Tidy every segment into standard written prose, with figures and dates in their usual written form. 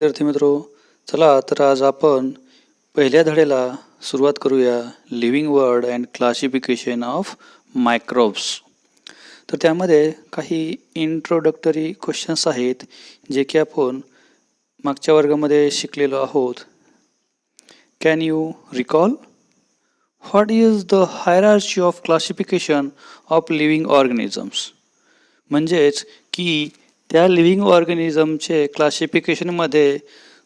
विद्यार्थी मित्रो, चला तर आज आपण पहिल्या धड्याला सुरुवात करूया. Living world and classification of microbes. तर त्यामध्ये काही इंट्रोडक्टरी क्वेश्चन्स आहेत जे की आपण मागच्या वर्गामध्ये शिकलेलो आहोत. Can you recall? What is the hierarchy of classification of living organisms? म्हणजेच की त्या लिव्हिंग ऑर्गॅनिझमचे क्लासिफिकेशनमध्ये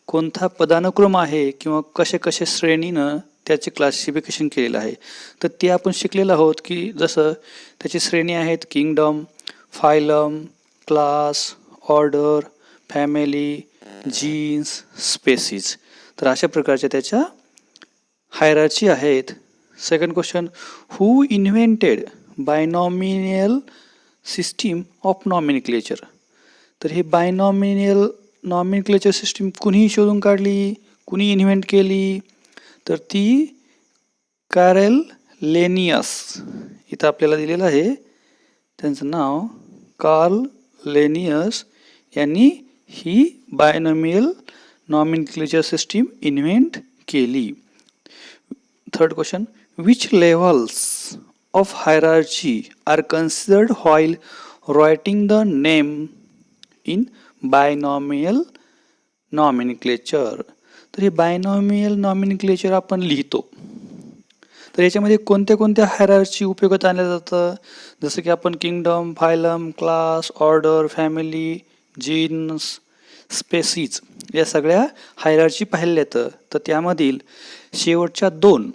कोणता पदानुक्रम आहे किंवा कसे कसे श्रेणीनं त्याचे क्लासिफिकेशन केलेलं आहे. तर ते आपण शिकलेलं आहोत की जसं त्याची श्रेणी आहेत kingdom, phylum, class, order, family, jeans, species. तर अशा प्रकारच्या त्याच्या हायरार्ची आहेत. Second question, who invented binomial system of nomenclature? तर ही बायनॉमिनियल नॉमिनक्लेचर सिस्टीम कुणी शोधून काढली, कुणी इन्व्हेंट केली? तर ती कार्ल लेनियस. इथं आपल्याला दिलेलं आहे त्यांचं नाव कार्ल लेनियस यांनी ही बायनॉमियल नॉमिनक्लेचर सिस्टीम इन्व्हेंट केली. Third question, which levels of hierarchy are considered while writing the name in binomial nomenclature? तर हे बायनॉमियल नॉमिनक्लेचर आपण लिहितो. तर याच्यामध्ये कोणत्या कोणत्या हायरार्ची उपयोगात आणलं जातं? जसं की आपण kingdom, phylum, class, order, family, jeans, species या सगळ्या हायरार्ची पाहिल्यात. तर त्यामधील शेवटच्या दोन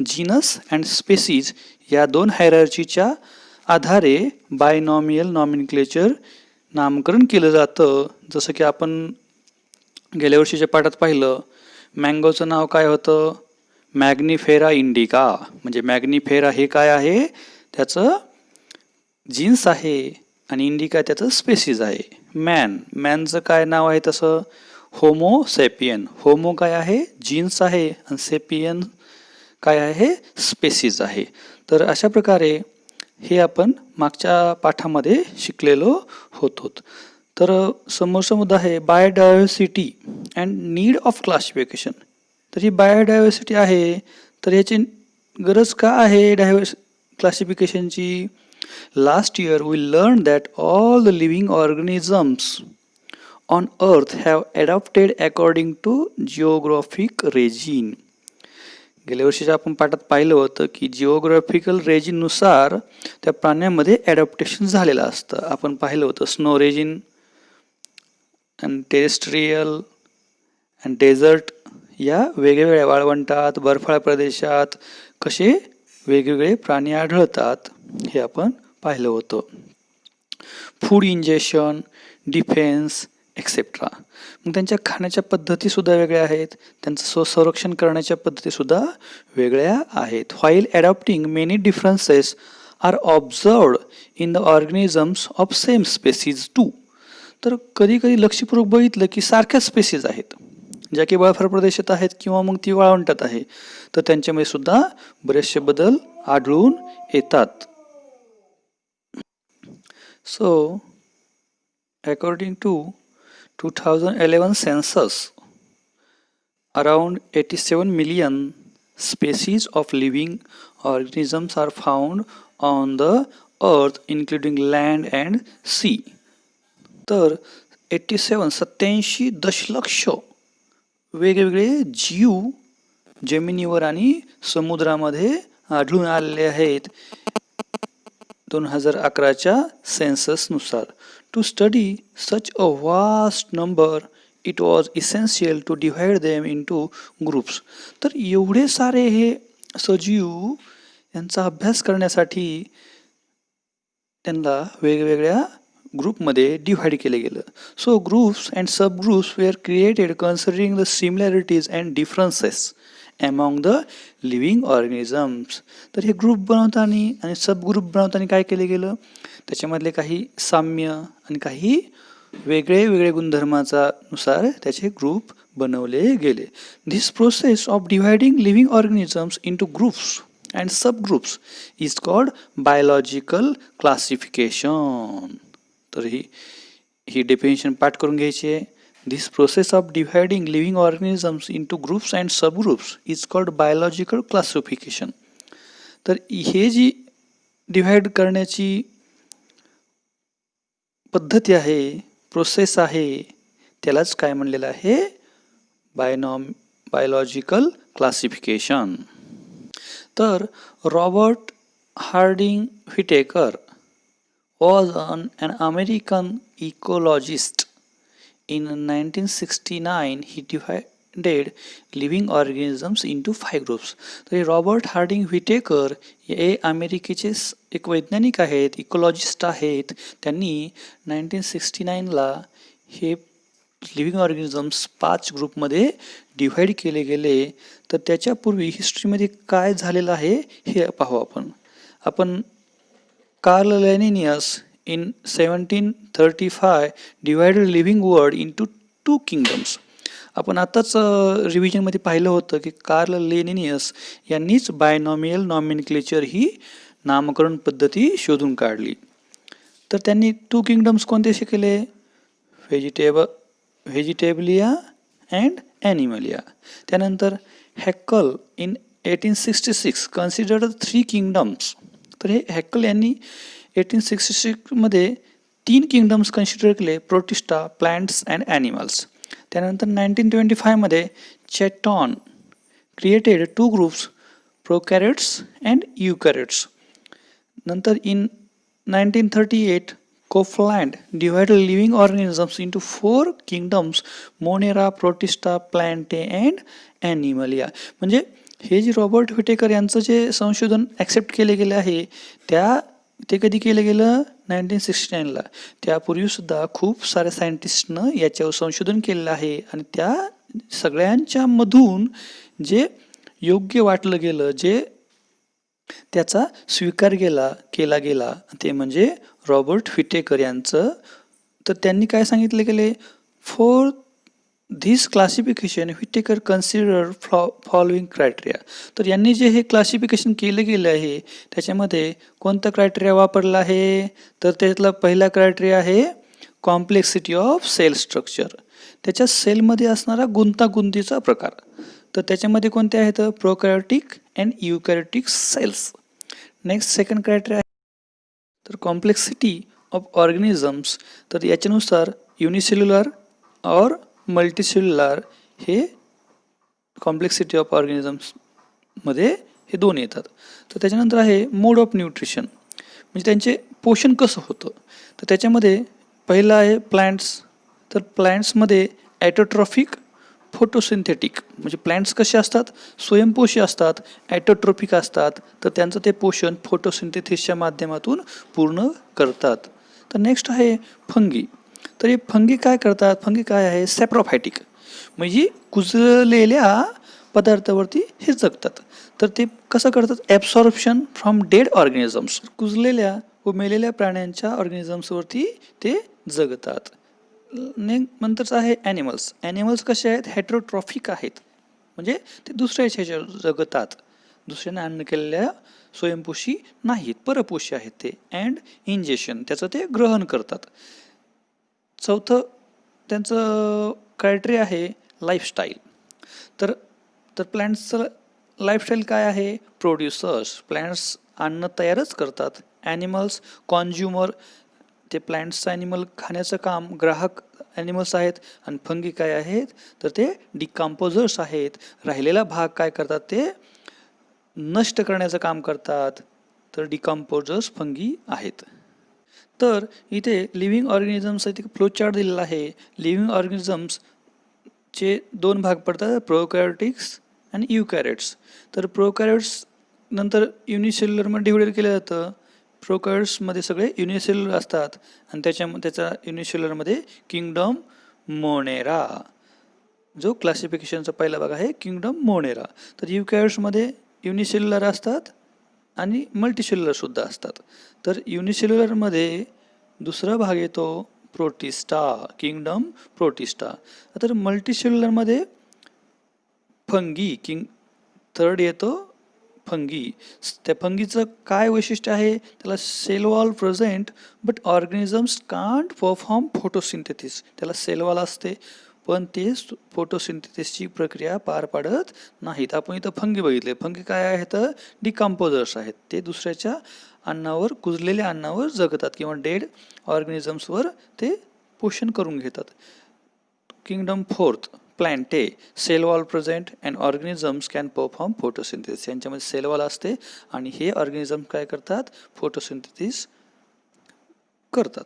जीनस अँड स्पेसीज या दोन हायरार्चीच्या आधारे बायनॉमियल नॉमिनक्लेचर नामकरण केलं जातं. जसं की आपण गेल्या वर्षीच्या पाठात पाहिलं, मँगोचं नाव काय होतं? मॅग्निफेरा इंडिका. म्हणजे मॅग्निफेरा हे काय आहे? त्याचं जीन्स आहे आणि इंडिका त्याचं स्पेसीज आहे. मॅनचं काय नाव आहे तसं? Homo sapien. होमो काय आहे? जीन्स आहे आणि सेपियन काय आहे? स्पेसीज आहे. तर अशा प्रकारे हे आपण मागच्या पाठामध्ये शिकलेलो होतो. तर समोरचा मुद्दा आहे biodiversity and need of classification. तर ही बायोडायव्हर्सिटी आहे, तर याची गरज का आहे क्लासिफिकेशनची? Last year we learn that all the living organisms on earth have adopted according to geographic region. गेल्या वर्षीच्या आपण पाठात पाहिलं होतं की जिओग्राफिकल रेजिननुसार त्या प्राण्यांमध्ये ॲडॉप्टेशन झालेलं असतं. आपण पाहिलं होतं snow region and terrestrial and desert या वेगवेगळ्या वाळवंटात, बर्फाळ प्रदेशात कसे वेगवेगळे प्राणी आढळतात हे आपण पाहिलं होतं. Food injection, defence etcetera. मग त्यांच्या खाण्याच्या पद्धतीसुद्धा वेगळ्या आहेत, त्यांचं संरक्षण करण्याच्या पद्धतीसुद्धा वेगळ्या आहेत. While adopting many differences are observed in the organisms of same species too. तर कधी कधी लक्षपूर्वक बघितलं की सारख्याच स्पेसीज आहेत ज्या की बर्फाळ प्रदेशात आहेत किंवा मग ती वाळवंटात आहे, तर त्यांच्यामध्ये सुद्धा बरेचसे बदल आढळून येतात. So according to 2011 census, around 87 million species of living organisms are found on the earth including land and sea. तर 87 दशलक्ष वेगवेगळे जीव जमिनीवर आणि समुद्रामध्ये आढळून आलेले आहेत 2011च्या सेन्ससनुसार. To study such a vast number, it was essential to divide them into groups. तर एवढे सारे हे सजीव यांचा अभ्यास करण्यासाठी त्यांना वेगवेगळ्या ग्रुपमध्ये डिव्हाइड केले गेलं. So groups and sub groups were created considering the similarities and differences among the living organisms. तर हे ग्रुप बनवताना आणि सब ग्रुप बनवताना काय केले गेलं? त्याच्यामधले काही साम्य आणि काही वेगळे वेगळे गुणधर्माचा नुसार त्याचे ग्रुप बनवले गेले. This process of dividing living organisms into groups and sub groups is called biological classification. तर ही डेफिनेशन पाठ करून घ्यायची आहे. This process of dividing living organisms into groups and subgroups is called biological classification. तर हे जी डिव्हाइड करण्याची पद्धती आहे, प्रोसेस आहे, त्यालाच काय म्हणलेलं आहे? Biological classification. तर Robert Harding Whittaker was an American ecologist. In 1969, he divided living organisms into 5 groups. तर हे रॉबर्ट हार्डिंग व्हिटेकर हे अमेरिकेचे एक वैज्ञानिक आहेत, इकोलॉजिस्ट आहेत. त्यांनी 1969ला हे लिव्हिंग ऑर्गॅनिझम्स 5 ग्रुपमध्ये डिव्हाइड केले गेले. तर त्याच्यापूर्वी हिस्ट्रीमध्ये काय झालेलं आहे हे पाहू आपण Carl लेनिनियस in 1735 divided living world into 2 kingdoms. आपण आताच रिव्हिजनमध्ये पाहिलं होतं की कार्ल लेनिनियस यांनीच बायनॉमियल नॉमेनक्लेचर ही नामकरण पद्धती शोधून काढली. तर त्यांनी 2 किंगडम्स कोणते केले? व्हेजिटेबलिया अँड ॲनिमलिया. त्यानंतर हॅकल इन 1866 कन्सिडर्ड 3 किंगडम्स. तर हे हॅकल यांनी 1866 मध्ये 3 किंगडम्स कन्सिडर केले, प्रोटिस्टा, प्लांट्स अँड ॲनिमल्स. त्यानंतर 1925 मध्ये Chatton created 2 groups, prokaryotes and eukaryotes. नंतर in 1938 Copeland divided living organisms into 4 kingdoms, monera, protista, plantae and animalia. म्हणजे हे जे रॉबर्ट व्हिटेकर यांचं जे संशोधन ॲक्सेप्ट केले गेले आहे ते कधी केलं गेलं? 1969ला. त्यापूर्वीसुद्धा खूप साऱ्या सायंटिस्टनं याच्यावर संशोधन केलेलं आहे आणि त्या सगळ्यांच्या मधून जे योग्य वाटलं गेलं, जे त्याचा स्वीकार केला गेला ते म्हणजे रॉबर्ट व्हिटेकर यांचं. तर त्यांनी काय सांगितले गेले? For this classification Whittaker consider following criteria. तर यांनी जे हे क्लासिफिकेशन केलं गेलं आहे त्याच्यामध्ये कोणता क्रायटेरिया वापरला आहे? तर त्यातला पहिला क्रायटेरिया आहे कॉम्प्लेक्सिटी ऑफ सेल स्ट्रक्चर, त्याच्या सेलमध्ये असणारा गुंतागुंतीचा प्रकार. तर त्याच्यामध्ये कोणते आहेत? Prokaryotic and eukaryotic cells. Next second criteria आहे तर कॉम्प्लेक्सिटी ऑफ ऑर्गॅनिझम्स. तर याच्यानुसार युनिसेल्युलर और मल्टीसेल्युलर हे कॉम्प्लेक्सिटी ऑफ ऑर्गॅनिझम्समध्ये हे 2 येतात. तर त्याच्यानंतर आहे मोड ऑफ न्यूट्रिशन, म्हणजे त्यांचे पोषण कसं होतं. तर त्याच्यामध्ये पहिलं आहे प्लांट्स. तर प्लांट्समध्ये ॲटोट्रॉफिक, फोटोसिंथेटिक, म्हणजे प्लांट्स कसे असतात? स्वयंपोषी असतात, ॲटोट्रॉफिक असतात. तर त्यांचं ते पोषण फोटोसिंथेसिसच्या माध्यमातून पूर्ण करतात. तर नेक्स्ट आहे फंगी. तर हे फंगी काय करतात? फंगी काय आहे? सॅप्रोफायटिक, म्हणजे कुजलेल्या पदार्थावरती हे जगतात. तर ते कसं करतात? ॲब्सॉर्प्शन फ्रॉम डेड ऑर्गॅनिझम्स, कुजलेल्या व मेलेल्या प्राण्यांच्या ऑर्गॅनिझम्सवरती ते जगतात. नंतरच आहे ॲनिमल्स. ॲनिमल्स कसे आहेत? हेटरोट्रॉफिक आहेत, म्हणजे ते दुसऱ्या ह्याच्यावर जगतात, दुसऱ्याने अन्न केलेल्या स्वयंपोषी नाहीत, परपोषी आहेत ते. अँड इंजेक्शन, त्याचं ते ग्रहण करतात. चौथं त्यांचं क्रायटेरिया आहे लाईफस्टाईल. तर प्लॅन्ट्सचं लाईफस्टाईल काय आहे? प्रोड्युसर्स, प्लॅन्ट्स अन्न तयारच करतात. ॲनिमल्स कॉन्झ्युमर, ते प्लॅन्ट्सचं ॲनिमल खाण्याचं काम, ग्राहक ॲनिमल्स आहेत. आणि फंगी काय आहेत? तर ते डिकम्पोजर्स आहेत. राहिलेला भाग काय करतात? ते नष्ट करण्याचं काम करतात. तर डिकम्पोजर्स फंगी आहेत. तर इथे लिव्हिंग ऑर्गॅनिझम्सचा इथे फ्लोचार्ट दिलेला आहे. लिव्हिंग ऑर्गॅनिझम्सचे 2 भाग पडतात, प्रोकॅरियोटिक्स आणि युकॅरियोट्स. तर प्रोकॅरियोट्स नंतर युनिसेल्युलरमध्ये डिव्हाइड केलं जातं. प्रोकॅरियोट्समध्ये सगळे युनिसेल्युलर असतात आणि त्याचा युनिसेल्युलरमध्ये किंगडम मोनेरा, जो क्लासिफिकेशनचा पहिला भाग आहे किंगडम मोनेरा. तर युकॅरियोट्समध्ये युनिसेल्युलर असतात आणि मल्टीसेल्युलरसुद्धा असतात. तर युनिसेल्युलरमध्ये दुसरा भाग येतो प्रोटिस्टा, किंगडम प्रोटिस्टा. तर मल्टीसेल्युलरमध्ये फंगी, थर्ड येतो फंगी. त्या फंगीचं काय वैशिष्ट्य आहे? त्याला cell wall present but organisms can't perform photosynthesis. त्याला सेल वॉल असते पण ते फोटोसिंथेसिसची प्रक्रिया पार पाडत नाहीत. आपण इथं फंगी बघितले. फंगी काय आहेत? डिकम्पोजर्स आहेत. ते दुसऱ्याच्या अन्नावर, कुजलेल्या अन्नावर जगतात किंवा डेड ऑर्गॅनिझम्सवर ते पोषण करून घेतात. Kingdom fourth, plantae, cell wall present and organisms can perform photosynthesis. यांच्यामध्ये सेल वॉल असते आणि हे ऑर्गॅनिझम काय करतात? फोटोसिंथेसिस करतात.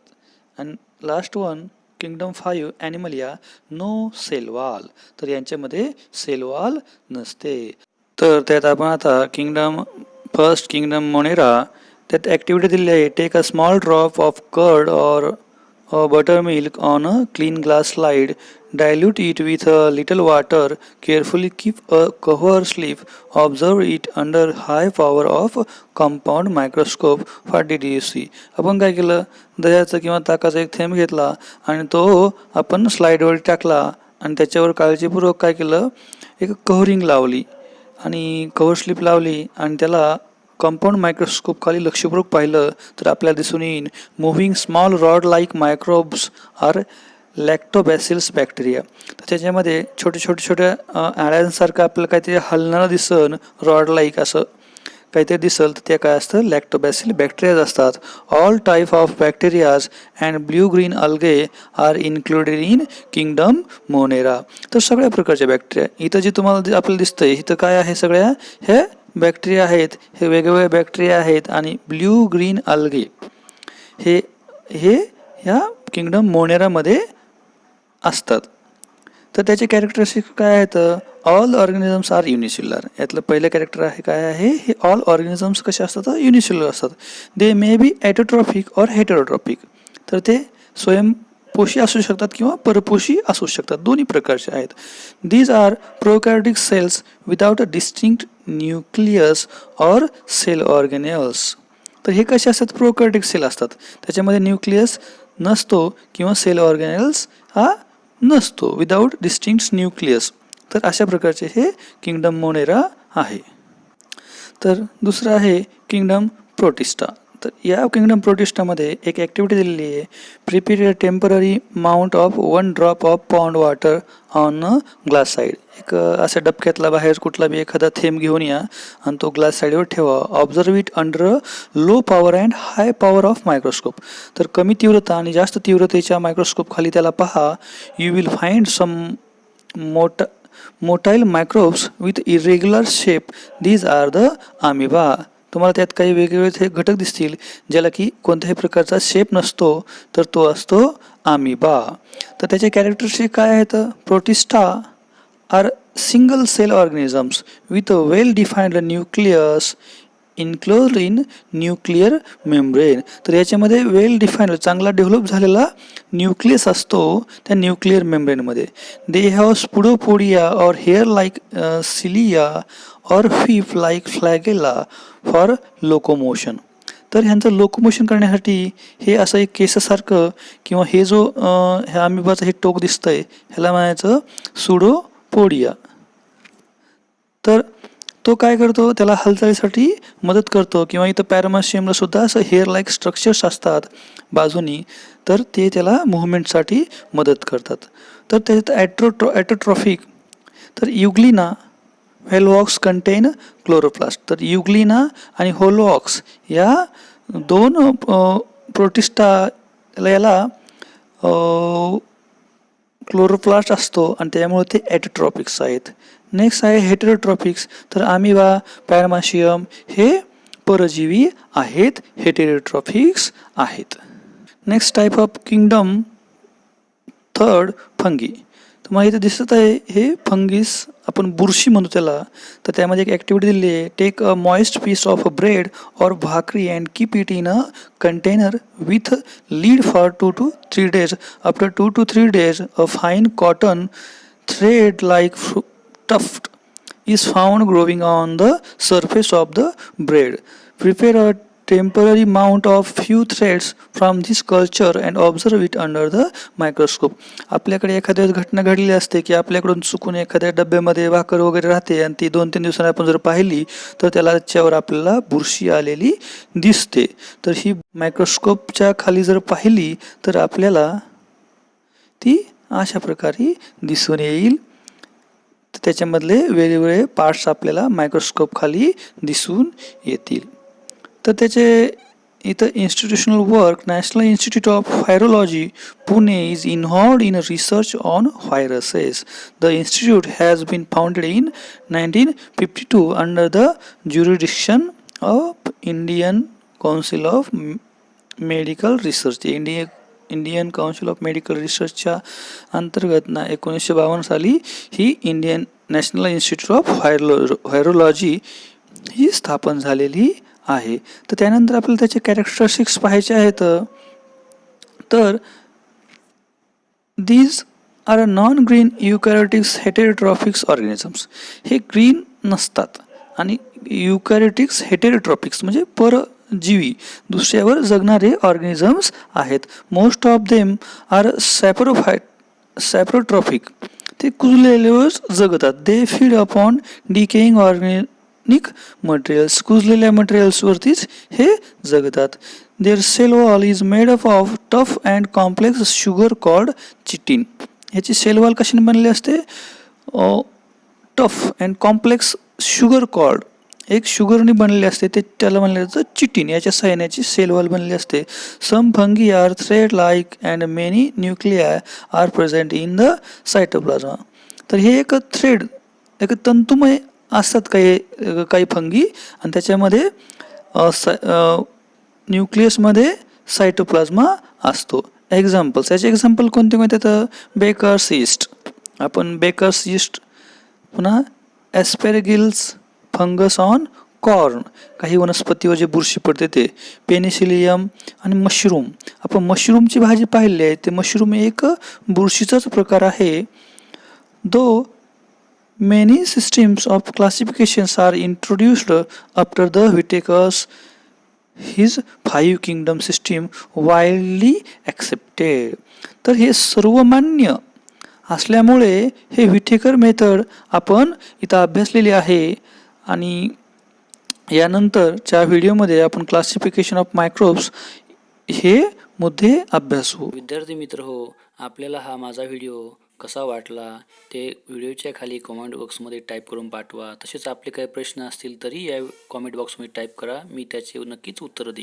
And last one, kingdom 5 animalia, no cell wall. तर यांच्यामध्ये सेल वॉल नसते. तर त्यात आपण आता किंगडम मोनेरा, त्यात ॲक्टिव्हिटी दिली आहे. Take a small drop of curd or buttermilk on a clean glass slide, dilute it with a little water, carefully keep a cover slip, observe it under high power of compound microscope. What did you see? आपण काय केलं? दह्याचा किंवा ताकाचा एक थेंब घेतला आणि तो आपण स्लाइडवर टाकला आणि त्याच्यावर काळजीपूर्वक काय केलं? एक कव्हरिंग लावली आणि कव्हर स्लिप लावली आणि त्याला कंपाऊंड मायक्रोस्कोप खाली लक्षपूर्वक पाहिलं तर आपल्याला दिसून येईल moving small rod like microbes are lactobacillus bacteria. तर त्याच्यामध्ये छोट्या अळ्यांसारखं आपल्याला काहीतरी हलणारं दिसन, रॉड लाईक असं काहीतरी दिसल, तर ते काय असतं? लॅक्टोबॅसिल बॅक्टेरियाज असतात. All type of bacterias and blue green algae are included in kingdom Monera. तर सगळ्या प्रकारच्या बॅक्टेरिया इथं जे तुम्हाला आपल्याला दिसतंय, इथं काय आहे? सगळ्या हे बॅक्टेरिया आहेत. हे वेगवेगळे बॅक्टेरिया आहेत आणि ब्ल्यू ग्रीन अल्गे हे ह्या किंगडम मोनेरामध्ये असतात. तर त्याचे कॅरेक्टरिस्टिक्स काय आहेत? All organisms are unicellular. यातलं पहिलं कॅरेक्टर आहे काय आहे? हे ऑल ऑर्गॅनिझम्स कसे असतात? युनिसेल्युलर असतात. दे मे बी ऑटोट्रॉफिक और हेटेरोट्रॉफिक. तर ते स्वयंपोषी असू शकतात किंवा परपोषी असू शकतात. दोन्ही प्रकारचे आहेत. These are prokaryotic cells without a distinct nucleus or cell organelles. तर हे कसे असतात? प्रोकॅरियोटिक सेल असतात. त्याच्यामध्ये न्यूक्लियस नसतो किंवा सेल ऑर्गेनेल्स हा नसतो. Without distinct nucleus. तर अशा प्रकारचे हे किंगडम मोनेरा आहे. तर दुसरं आहे किंगडम प्रोटिस्टा. तर या किंगडम प्रोटिस्टामध्ये एक ॲक्टिव्हिटी दिलेली आहे. Prepare a temporary mount of 1 drop of pond water on a glass side. एक अशा डबक्यातला बाहेर कुठला बी एखादा थेंब घेऊन या आणि तो ग्लास साईडवर ठेवा. Observe it under a low power and high power of microscope. तर कमी तीव्रता आणि जास्त तीव्रतेच्या मायक्रोस्कोप खाली त्याला पहा. You will find some motile microbes with irregular shape. These are the amoeba. तुम्हाला त्यात काही वेगवेगळे घटक दिसतील ज्याला की कोणत्याही प्रकारचा शेप नसतो, तर तो असतो अमिबा. तर त्याचे कॅरेक्टरिस्टिक काय आहेत? Protista are single cell organisms with a well defined nucleus enclosed in nuclear membrane. तर याच्यामध्ये वेल डिफाइंड चांगला डेव्हलप झालेला न्यूक्लियस असतो त्या न्यूक्लिअर मेम्ब्रेनमध्ये. They have pseudopodia or hair like cilia or whip like flagella for locomotion. तर ह्यांचं locomotion करण्यासाठी हे असं एक केसासारखं किंवा हे जो ह्या अमिबाचं हे टोक दिसतंय ह्याला म्हणायचं सुडोपोडिया. तर तो काय करतो? त्याला हालचालीसाठी मदत करतो. किंवा इथं पॅरामेशियमला सुद्धा असं हेअर लाईक स्ट्रक्चर्स असतात बाजूनी, तर ते त्याला मुव्हमेंटसाठी मदत करतात. तर त्याच्यात ॲटोट्रॉफिक. तर युग्लिना हेलोऑक्स कंटेन क्लोरोप्लास्ट. तर युग्लिना आणि होलोऑक्स या दोन प्रोटिस्टा याला क्लोरोप्लास्ट असतो आणि त्यामुळे ते ॲटोट्रॉपिक्स आहेत. नेक्स्ट आहे हेटेरोट्रॉपिक्स. तर अमिबा, पॅरामेशियम हे परजीवी आहेत, हेटेरोट्रॉपिक्स आहेत. Next type of kingdom third, fungi. तुम्हाला इथे दिसत आहे हे फंगीस, आपण बुरशी म्हणतो त्याला. तर त्यामध्ये एक ॲक्टिव्हिटी दिली आहे. Take a moist piece of bread or bhakri and keep it in a container with lid for 2 to 3 days. After 2 to 3 days a fine cotton thread like tuft is found growing on the surface of the bread. Prepare a temporary mount of few threads from this culture and observe it under the microscope. आपल्याकडे एखाद्या घटना घडलेली असते की आपल्याकडून चुकून एखाद्या डब्यामध्ये भाकर वगैरे राहते आणि ती 2-3 दिवसांनी आपण जर पाहिली तर त्याच्यावर आपल्याला बुरशी आलेली दिसते. तर ही मायक्रोस्कोपच्या खाली जर पाहिली तर आपल्याला ती अशा प्रकारे दिसून येईल. तर त्याच्यामधले वेगवेगळे पार्ट्स आपल्याला मायक्रोस्कोप खाली दिसून येतील. तर त्याचे इथं institutional work, National Institute of Virology, Pune is involved in research on viruses. The institute has been founded in 1952 under the jurisdiction of Indian Council of Medical Research. Indian council of medical रिसर्चच्या अंतर्गत 1952 साली ही Indian national institute of virology ही स्थापन झालेली आहे. तर त्यानंतर आपल्याला त्याचे कॅरेक्टरिस्टिक्स पाहायचे आहेत. तर these are a non green eukaryotics heterotrophics organisms. हे ग्रीन नसतात आणि युकॅरियोटिक्स हेटेरोट्रॉफिक्स म्हणजे परजीवी दुसऱ्यावर जगणारे ऑर्गॅनिझम्स आहेत. Most of them are saprotrophic. ते कुजलेल्यावर जगतात. They feed upon decaying organic materials. कुजलेल्या मटेरियल्सवरतीच हे जगतात. Their cell wall is made up of tough and complex sugar called chitin. याची सेल वॉल कशाने बनलेली असते? Tough and complex sugar called, एक शुगरने बनलेली असते, ते त्याला बनलेलं जातं चिटिन. याच्या सहाय्याची सेल वॉल बनलेली असते. Some fungi are thread like and many nuclei are present in the cytoplasm. तर हे एक थ्रेड, एक तंतुमय असतात काही फंगी आणि त्याच्यामध्ये न्यूक्लियसमध्ये सायटोप्लाझ्मा असतो. एक्झाम्पल्स, याचे एक्झाम्पल कोणते कोणते? तर बेकर्स यीस्ट, आपण बेकर्स यीस्ट, पुन्हा ॲस्पेरगिल्स फंगस ऑन कॉर्न, काही वनस्पतीवर जे बुरशी पडते ते, पेनिसिलियम आणि मशरूम. आपण मशरूमची भाजी पाहिली आहे. ते मशरूम एक बुरशीचाच प्रकार आहे. दो many systems of classifications are introduced after the Whitaker's his 5 kingdom system widely accepted. तर हे सर्वमान्य असल्यामुळे हे विटेकर मेथड आपण इथं अभ्यासलेली आहे. आणि यानंतरच्या व्हिडिओमध्ये आपण क्लासिफिकेशन ऑफ मायक्रोब्स हे मुद्दे अभ्यासू. विद्यार्थी मित्र हो, आपल्याला हा माझा व्हिडिओ कसा वाटला ते व्हिडिओच्या खाली कॉमेंट बॉक्समध्ये टाईप करून पाठवा. तसेच आपले काही प्रश्न असतील तरी या कॉमेंट बॉक्समध्ये टाईप करा, मी त्याचे नक्कीच उत्तर देईन.